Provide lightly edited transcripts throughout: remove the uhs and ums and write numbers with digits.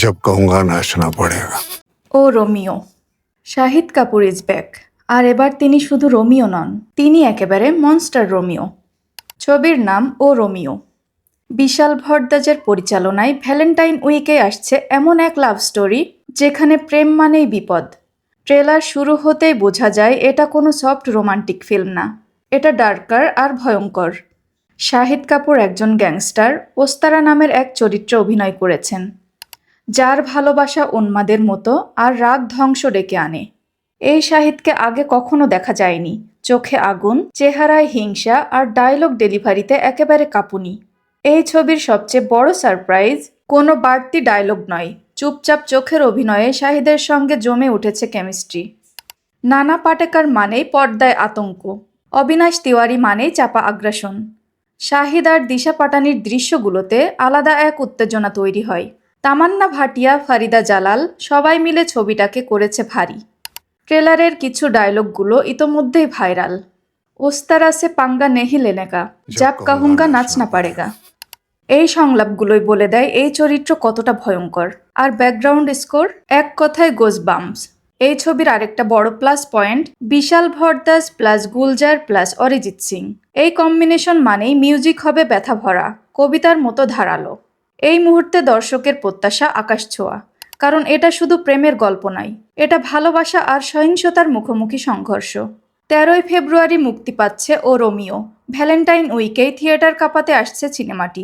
जब कहूंगा नाचना पड़ेगा। ও রোমিও। Shahid Kapoor is back. আর এবার তিনি শুধু রোমিও নন, তিনি একেবারে মনস্টার রোমিও। ছবির নাম ও রোমিও। বিশাল ভরদ্বাজের পরিচালনায় ভ্যালেন্টাইন উইকে আসছে এমন এক লাভ স্টোরি যেখানে প্রেম মানেই বিপদ। ট্রেলার শুরু হতেই বোঝা যায় এটা কোনো সফট রোমান্টিক ফিল্ম না, এটা ডার্কার আর ভয়ঙ্কর। শাহিদ কাপুর একজন গ্যাংস্টার ওস্তারা নামের এক চরিত্রে অভিনয় করেছেন, যার ভালোবাসা উন্মাদের মতো আর রাগ ধ্বংস ডেকে আনে। এই শাহিদকে আগে কখনো দেখা যায়নি। চোখে আগুন, চেহারায় হিংসা আর ডায়লগ ডেলিভারিতে একেবারে কাঁপুনি। এই ছবির সবচেয়ে বড় সারপ্রাইজ কোনো বাড়তি ডায়লগ নয়, চুপচাপ চোখের অভিনয়ে শাহিদের সঙ্গে জমে উঠেছে কেমিস্ট্রি। নানা পাটেকর মানেই পর্দায় আতঙ্ক, অবিনাশ তিওয়ারি মানেই চাপা আগ্রাসন। শাহিদ আর দিশা পাটানির দৃশ্যগুলোতে আলাদা এক উত্তেজনা তৈরি হয়। তামান্না ভাটিয়া, ফারিদা জালাল সবাই মিলে ছবিটাকে করেছে ভারী। ট্রেলারের কিছু ডায়লগগুলো ইতোমধ্যেই ভাইরাল। ওস্তারা সে পাঙ্গা নেহি লেনে কা, জাব কাহুঙ্গা নাচ না পারেগা। এই সংলাপগুলোই বলে দেয় এই চরিত্র কতটা ভয়ঙ্কর। আর ব্যাকগ্রাউন্ড স্কোর, এক কথায় গোজ বাম্পস। এই ছবির আরেকটা বড় প্লাস পয়েন্ট বিশাল ভরদ্বাজ প্লাস গুলজার প্লাস অরিজিৎ সিং। এই কম্বিনেশন মানেই মিউজিক হবে ব্যথা ভরা, কবিতার মতো ধারালো। এই মুহূর্তে দর্শকের প্রত্যাশা আকাশ ছোঁয়া, কারণ এটা শুধু প্রেমের গল্প নয়, এটা ভালোবাসা আর সহিংসতার মুখোমুখি সংঘর্ষ। 13ই ফেব্রুয়ারি মুক্তি পাচ্ছে ও রোমিও। ভ্যালেন্টাইন উইকেই থিয়েটার কাঁপাতে আসছে সিনেমাটি।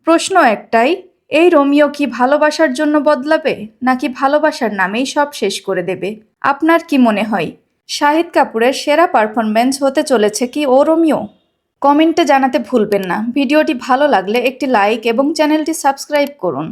প্রশ্ন একটাই, এই রোমিও কি ভালোবাসার জন্য বদলাবে, নাকি ভালোবাসার নামেই সব শেষ করে দেবে? আপনার কি মনে হয়, শাহিদ কাপুরের সেরা পারফরম্যান্স হতে চলেছে কি ও রোমিও? কমেন্টে জানাতে ভুলবেন না। ভিডিওটি ভালো লাগলে একটি লাইক এবং চ্যানেলটি সাবস্ক্রাইব করুন।